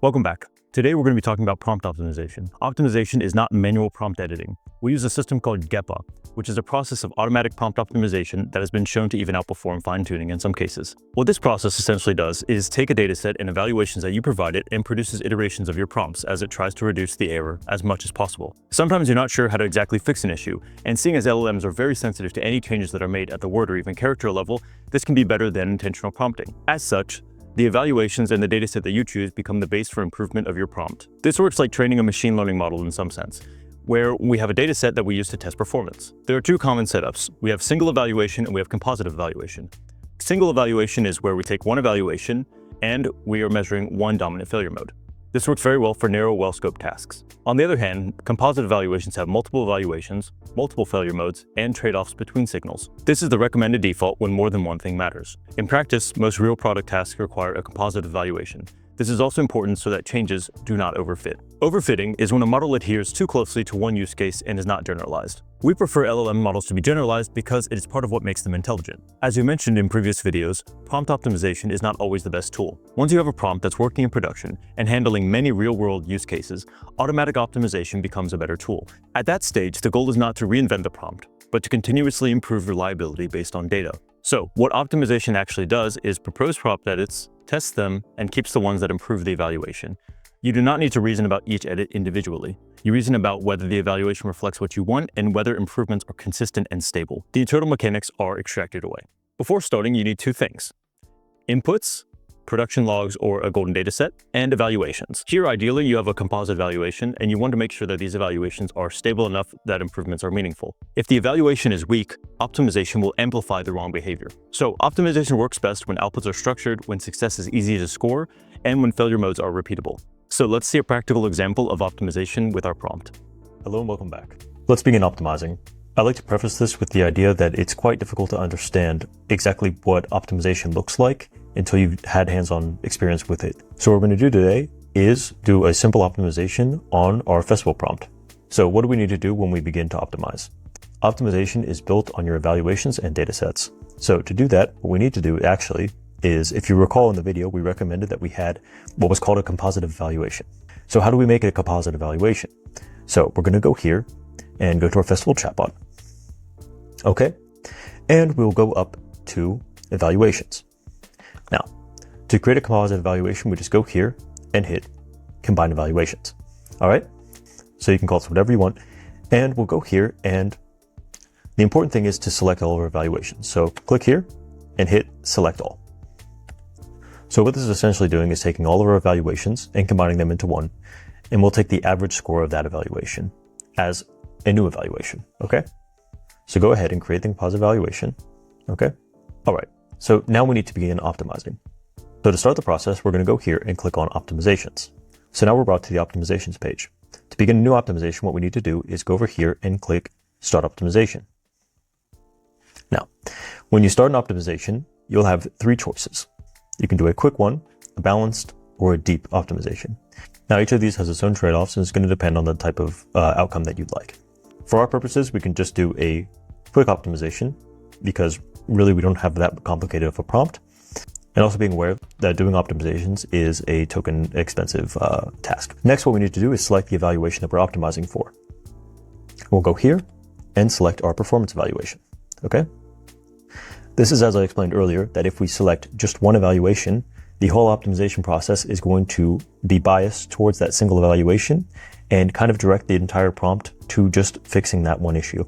Welcome back. Today we're going to be talking about prompt optimization. Optimization is not manual prompt editing. We use a system called GEPA, which is a process of automatic prompt optimization that has been shown to even outperform fine-tuning in some cases. What this process essentially does is take a dataset and evaluations that you provide it and produces iterations of your prompts as it tries to reduce the error as much as possible. Sometimes you're not sure how to exactly fix an issue, and seeing as LLMs are very sensitive to any changes that are made at the word or even character level, this can be better than intentional prompting. As such, the evaluations and the dataset that you choose become the base for improvement of your prompt. This works like training a machine learning model in some sense, where we have a dataset that we use to test performance. There are two common setups. We have single evaluation and we have composite evaluation. Single evaluation is where we take one evaluation and we are measuring one dominant failure mode. This works very well for narrow, well-scoped tasks. On the other hand, composite evaluations have multiple evaluations, multiple failure modes, and trade-offs between signals. This is the recommended default when more than one thing matters. In practice, most real product tasks require a composite evaluation. This is also important so that changes do not overfit. Overfitting is when a model adheres too closely to one use case and is not generalized. We prefer LLM models to be generalized because it is part of what makes them intelligent. As we mentioned in previous videos, prompt optimization is not always the best tool. Once you have a prompt that's working in production and handling many real-world use cases, automatic optimization becomes a better tool. At that stage, the goal is not to reinvent the prompt, but to continuously improve reliability based on data. So, what optimization actually does is propose prompt edits, tests them, and keeps the ones that improve the evaluation. You do not need to reason about each edit individually. You reason about whether the evaluation reflects what you want and whether improvements are consistent and stable. The internal mechanics are extracted away. Before starting, you need two things: inputs, production logs or a golden dataset, and evaluations. Here, ideally, you have a composite evaluation, and you want to make sure that these evaluations are stable enough that improvements are meaningful. If the evaluation is weak, optimization will amplify the wrong behavior. So optimization works best when outputs are structured, when success is easy to score, and when failure modes are repeatable. So let's see a practical example of optimization with our prompt. Hello and welcome back. Let's begin optimizing. I like to preface this with the idea that it's quite difficult to understand exactly what optimization looks like until you've had hands-on experience with it. So what we're going to do today is do a simple optimization on our festival prompt. So what do we need to do when we begin to optimize? Optimization is built on your evaluations and datasets. So to do that, what we need to do actually is, if you recall in the video, we recommended that we had what was called a composite evaluation. So how do we make it a composite evaluation? So we're going to go here and go to our festival chatbot. Okay. And we'll go up to evaluations. Now, to create a composite evaluation, we just go here and hit combine evaluations. All right. So you can call it whatever you want, and we'll go here, and the important thing is to select all of our evaluations. So click here and hit select all. So what this is essentially doing is taking all of our evaluations and combining them into one, and we'll take the average score of that evaluation as a new evaluation. Okay. So go ahead and create the composite evaluation. Okay. All right. So now we need to begin optimizing. So to start the process, we're going to go here and click on optimizations. So now we're brought to the optimizations page. To begin a new optimization, what we need to do is go over here and click start optimization. Now, when you start an optimization, you'll have three choices. You can do a quick one, a balanced, or a deep optimization. Now, each of these has its own trade-offs, and it's going to depend on the type of outcome that you'd like. For our purposes, we can just do a quick optimization because really we don't have that complicated of a prompt. And also being aware that doing optimizations is a token expensive task. Next, what we need to do is select the evaluation that we're optimizing for. We'll go here and select our performance evaluation. Okay. This is, as I explained earlier, that if we select just one evaluation, the whole optimization process is going to be biased towards that single evaluation and kind of direct the entire prompt to just fixing that one issue,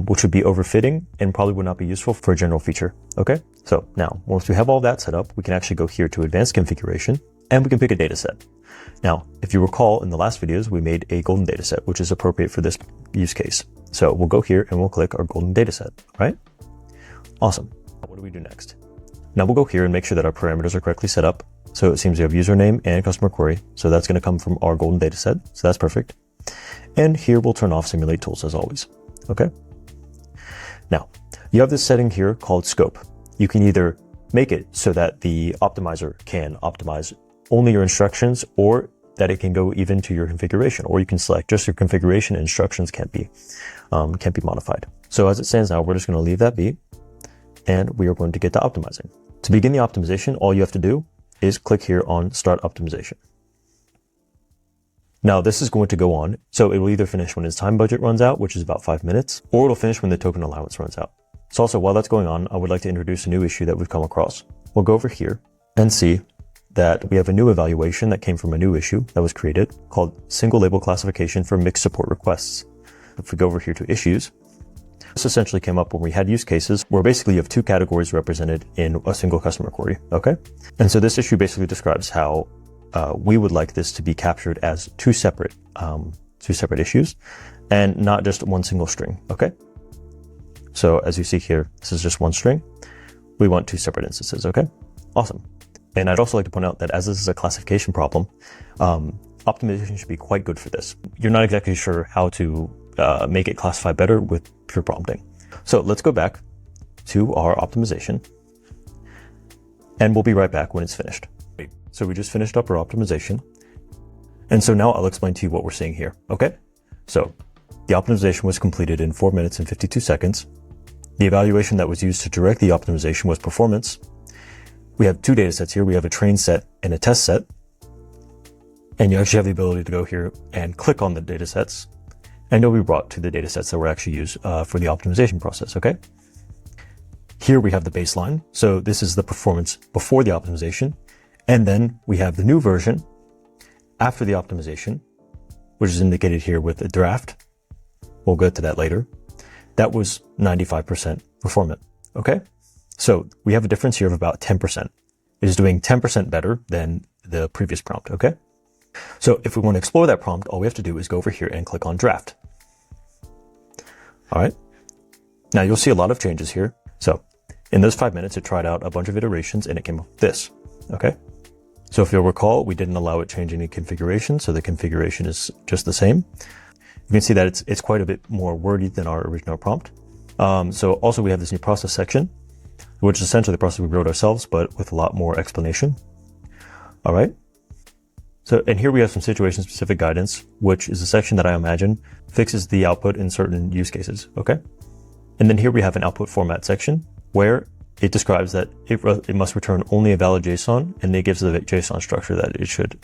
which would be overfitting and probably would not be useful for a general feature. Okay. So now, once we have all that set up, we can actually go here to advanced configuration and we can pick a data set. Now, if you recall in the last videos, we made a golden data set, which is appropriate for this use case. So we'll go here and we'll click our golden data set, right? Awesome. What do we do next? Now we'll go here and make sure that our parameters are correctly set up. So it seems we have username and customer query. So that's going to come from our golden data set. So that's perfect. And here we'll turn off simulate tools as always. Okay. Now you have this setting here called scope. You can either make it so that the optimizer can optimize only your instructions, or that it can go even to your configuration, or you can select just your configuration and instructions can't be modified. So as it stands now, we're just going to leave that be, and we are going to get to optimizing. To begin the optimization, all you have to do is click here on Start Optimization. Now this is going to go on, so it will either finish when its time budget runs out, which is about 5 minutes, or it'll finish when the token allowance runs out. So also, while that's going on, I would like to introduce a new issue that we've come across. We'll go over here and see that we have a new evaluation that came from a new issue that was created called Single Label Classification for Mixed Support Requests. If we go over here to Issues, this essentially came up when we had use cases where basically you have two categories represented in a single customer query, okay? And so this issue basically describes how we would like this to be captured as two separate issues and not just one single string, okay? So as you see here, this is just one string. We want two separate instances, okay? Awesome. And I'd also like to point out that as this is a classification problem, optimization should be quite good for this. You're not exactly sure how to make it classify better with pure prompting. So let's go back to our optimization and we'll be right back when it's finished. So we just finished up our optimization. And so now I'll explain to you what we're seeing here, okay? So the optimization was completed in 4 minutes and 52 seconds. The evaluation that was used to direct the optimization was performance. We have two data sets here. We have a train set and a test set. And you actually have the ability to go here and click on the data sets, and you'll be brought to the data sets that were actually used for the optimization process, okay? Here we have the baseline. So this is the performance before the optimization. And then we have the new version after the optimization, which is indicated here with a draft. We'll get to that later. That was 95% performant, okay? So we have a difference here of about 10%. It is doing 10% better than the previous prompt, okay? So if we want to explore that prompt, all we have to do is go over here and click on draft. All right. Now you'll see a lot of changes here. So in those 5 minutes, it tried out a bunch of iterations and it came up with this, okay? So if you'll recall, we didn't allow it change any configuration. So the configuration is just the same. You can see that it's quite a bit more wordy than our original prompt. So also we have this new process section, which is essentially the process we wrote ourselves, but with a lot more explanation. All right. So, and here we have some situation specific guidance, which is a section that I imagine fixes the output in certain use cases. Okay. And then here we have an output format section where it describes that it must return only a valid JSON, and it gives the JSON structure that it should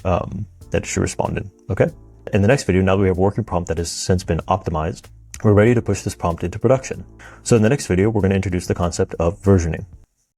respond in. Okay. In the next video, now that we have a working prompt that has since been optimized, we're ready to push this prompt into production. So in the next video, we're going to introduce the concept of versioning.